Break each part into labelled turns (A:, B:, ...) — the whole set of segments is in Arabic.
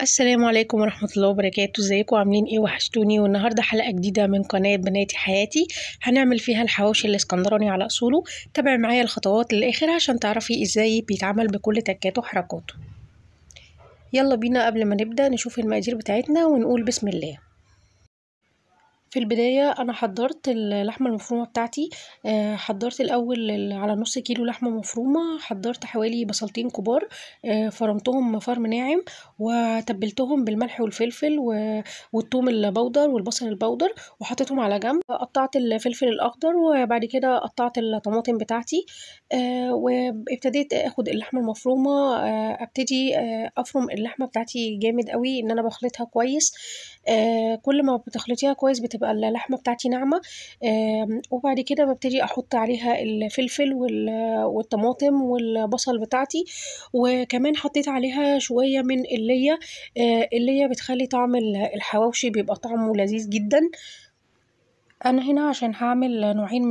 A: السلام عليكم ورحمة الله وبركاته. ازيكم عاملين ايه؟ وحشتوني. والنهاردة حلقة جديدة من قناة بناتي حياتي هنعمل فيها الحواوشي الاسكندراني على اصوله. تابع معايا الخطوات للاخر عشان تعرفي ازاي بيتعمل بكل تكاته وحركاته. يلا بينا قبل ما نبدأ نشوف المقادير بتاعتنا ونقول بسم الله. في البداية أنا حضرت اللحمة المفرومة بتاعتي. حضرت الأول على نص كيلو لحمة مفرومة، حضرت حوالي بصلتين كبار، فرمتهم فرم ناعم وتبلتهم بالملح والفلفل والثوم البودر والبصل البودر وحطيتهم على جنب. قطعت الفلفل الأخضر وبعد كده قطعت الطماطم بتاعتي، وابتديت اخد اللحمة المفرومة، ابتدي افرم اللحمة بتاعتي جامد قوي ان انا بخلطها كويس. كل ما بتخلطيها كويس بتبقى اللحمة بتاعتي ناعمة. وبعد كده ببتدي احط عليها الفلفل والطماطم والبصل بتاعتي، وكمان حطيت عليها شوية من اللي بتخلي طعم الحواوشي بيبقى طعمه لذيذ جدا. انا هنا عشان هعمل نوعين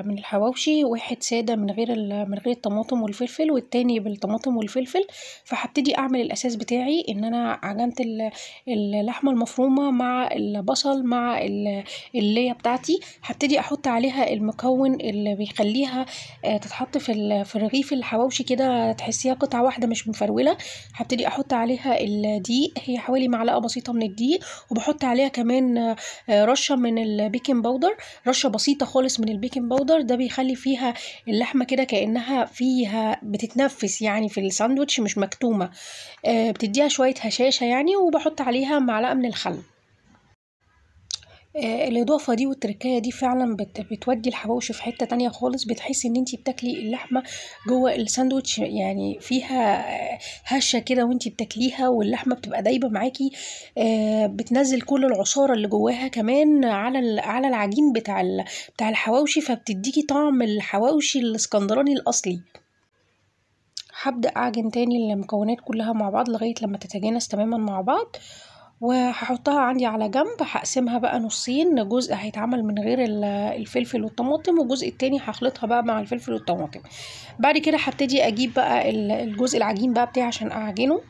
A: من الحواوشي، واحد ساده من غير الطماطم والفلفل، والتاني بالطماطم والفلفل. فهبتدي اعمل الاساس بتاعي ان انا عجنت اللحمه المفرومه مع البصل مع الليه بتاعتي. هبتدي احط عليها المكون اللي بيخليها تتحط في رغيف الحواوشي كده تحسيها قطعه واحده مش مفروله. هبتدي احط عليها الدقيق، هي حوالي معلقه بسيطه من الدقيق، وبحط عليها كمان رشه من البيكنج باودر، رشه بسيطه خالص من البيكنج باودر. ده بيخلي فيها اللحمه كده كانها فيها بتتنفس يعني في الساندوتش مش مكتومه، بتديها شويه هشاشه يعني. وبحط عليها معلقه من الخل. الإضافة دي والتركاية دي فعلا بتودي الحواوشي في حتة تانية خالص. بتحسي ان انتي بتاكلي اللحمة جوه الساندوتش، يعني فيها هشة كده وانتي بتاكليها، واللحمة بتبقى دايبة معاكي. بتنزل كل العصارة اللي جواها كمان على العجين بتاع الحواوشي، فبتديكي طعم الحواوشي الاسكندراني الأصلي. هبدأ أعجن تاني المكونات كلها مع بعض لغاية لما تتجانس تماما مع بعض، وهحطها عندي على جنب. هقسمها بقى نصين، جزء هيتعمل من غير الفلفل والطماطم، والجزء التاني هخلطها بقى مع الفلفل والطماطم. بعد كده هبتدي اجيب بقى الجزء العجين بقى بتاعي عشان اعجنه.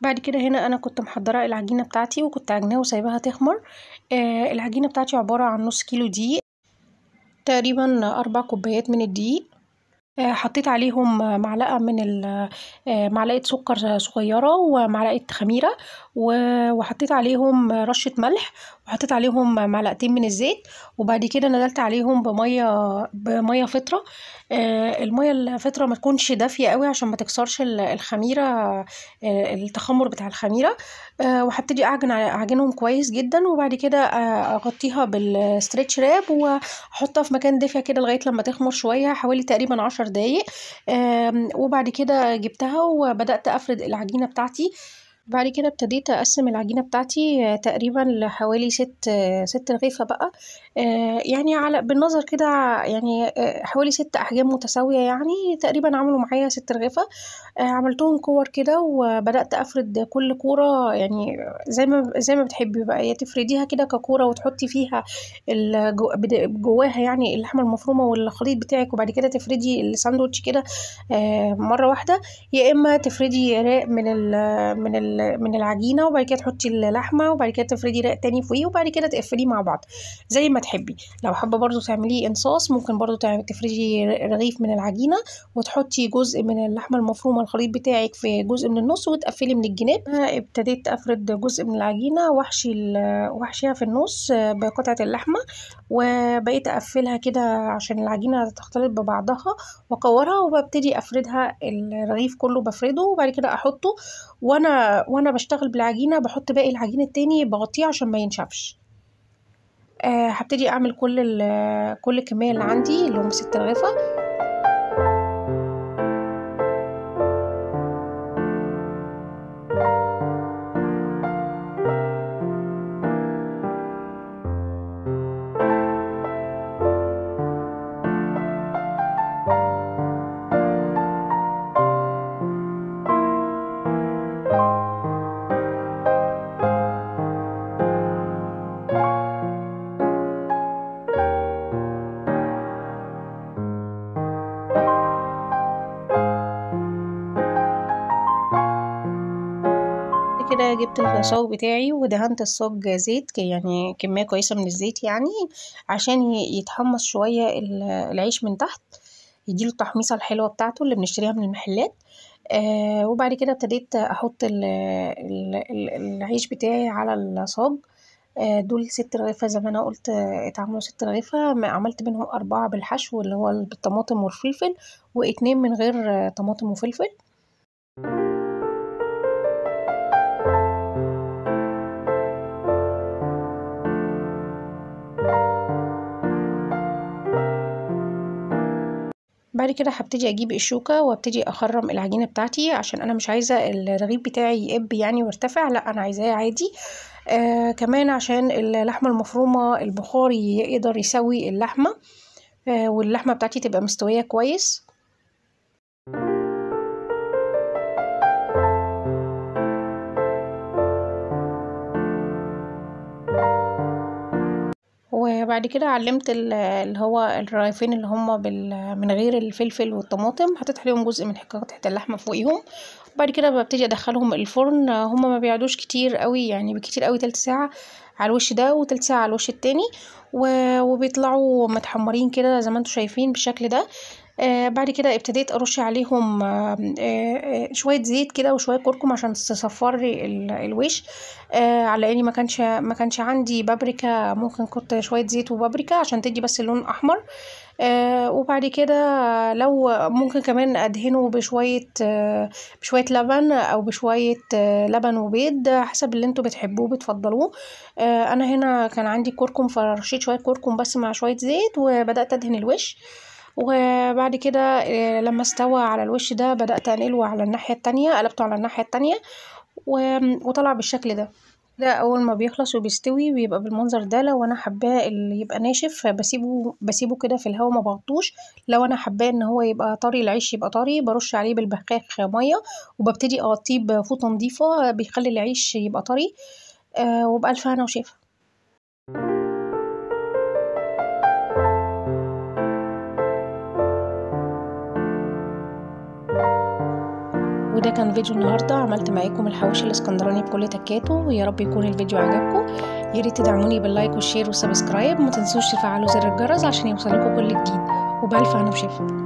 A: بعد كده هنا انا كنت محضره العجينه بتاعتي وكنت عجناها وسايباها تخمر. العجينه بتاعتي عباره عن نص كيلو دقيق، تقريبا 4 كوبايات من الدقيق. حطيت عليهم معلقة سكر صغيرة ومعلقة خميرة، وحطيت عليهم رشة ملح، وحطيت عليهم معلقتين من الزيت. وبعد كده نزلت عليهم بمية فطرة. المية الفطرة ما تكونش دافية قوي عشان ما تكسرش الخميرة، التخمر بتاع الخميرة. وهبتدي اعجنهم كويس جدا، وبعد كده اغطيها بالستريتش راب واحطها في مكان دافي كده لغايه لما تخمر شويه، حوالي تقريبا 10 دقايق. وبعد كده جبتها وبدات افرد العجينه بتاعتي. بعد كده ابتديت اقسم العجينه بتاعتي تقريبا لحوالي ست رغيفه بقى. يعني على بالنظر كده، يعني حوالي 6 احجام متساويه، يعني تقريبا عملوا معايا 6 رغيفه. عملتهم كور كده وبدات افرد كل كوره، يعني زي ما بتحبي بقى، يا تفرديها كده ككوره وتحطي فيها جواها يعني اللحمه المفرومه والخليط بتاعك، وبعد كده تفردي الساندوتش كده مره واحده. يا اما تفردي رق من العجينه وبعد كده تحطي اللحمه، وبعد كده تفردي رق تاني فوقيه، وبعد كده تقفليه مع بعض زي ما تحبي. لو حابه برضو تعمليه انصاص ممكن برضو تفردي رغيف من العجينه وتحطي جزء من اللحمه المفرومه الخليط بتاعك في جزء من النص وتقفلي من الجناب. ابتديت افرد جزء من العجينه واحشيها في النص بقطعه اللحمه، وبقيت اقفلها كده عشان العجينه تختلط ببعضها واكورها، وببتدي افردها الرغيف كله بفرده، وبعد كده احطه. وانا بشتغل بالعجينه بحط باقي العجين التاني بغطيه عشان ما ينشفش. هبتدي اعمل كل الكميه اللي عندي اللي هم 6 رغيفه. كده جبت الصاج بتاعي ودهنت الصاج زيت، يعني كمية كويسة من الزيت يعني عشان يتحمص شوية العيش من تحت، يديله التحميصة الحلوة بتاعته اللي بنشتريها من المحلات. وبعد كده ابتديت احط العيش بتاعي على الصاج. دول 6 رغيفة زي ما انا قلت، اتعملوا 6 رغيفة، عملت منهم 4 بالحشو اللي هو بالطماطم والفلفل، و2 من غير طماطم وفلفل. بعد كده هبتدي اجيب الشوكة وابتدي اخرم العجينة بتاعتي، عشان انا مش عايزة الرغيف بتاعي يقب يعني ويرتفع، لا انا عايزاه عادي. كمان عشان اللحمة المفرومة البخاري يقدر يسوي اللحمة، واللحمة بتاعتي تبقى مستوية كويس. وبعد كده علمت اللي هو الرغيفين اللي هما من غير الفلفل والطماطم، حطيت عليهم جزء من قطعة اللحمة فوقيهم. وبعد كده ببتدي ادخلهم الفرن، هما ما بيقعدوش كتير قوي، يعني بكتير قوي تلت ساعة على الوش ده وتلت ساعة على الوش التاني، وبيطلعوا متحمرين كده زي ما انتوا شايفين بالشكل ده. بعد كده ابتديت ارش عليهم شويه زيت كده وشويه كركم عشان تصفر لي الوش. على اني ما كانش عندي بابريكا، ممكن كنت شويه زيت وبابريكا عشان تدي بس اللون احمر. وبعد كده لو ممكن كمان ادهنه بشويه لبن او بشويه لبن وبيض حسب اللي انتوا بتحبوه بتفضلوه. انا هنا كان عندي كركم فرشيت شويه كركم بس مع شويه زيت وبدات ادهن الوش. وبعد كده لما استوى على الوش ده بدأت انقله على الناحية التانية، قلبته على الناحية التانية وطلع بالشكل ده. ده اول ما بيخلص وبيستوي بيبقى بالمنظر ده. لو انا حباه اللي يبقى ناشف بسيبه كده في الهواء ما بغطوش. لو انا حباه ان هو يبقى طري، العيش يبقى طري، برش عليه بالبخاخ ميه وببتدي اغطيه بفوطه نضيفه بيخلي العيش يبقى طري. وبألف هنا وشفا. وده كان فيديو النهارده، عملت معاكم الحواوشي الاسكندراني بكل تكاته، ويا رب يكون الفيديو عجبكم. يا ريت تدعموني باللايك والشير والسبسكرايب، ما تنسوش تفعلوا زر الجرس عشان يوصلكم كل جديد. وبألف هنا وشفا.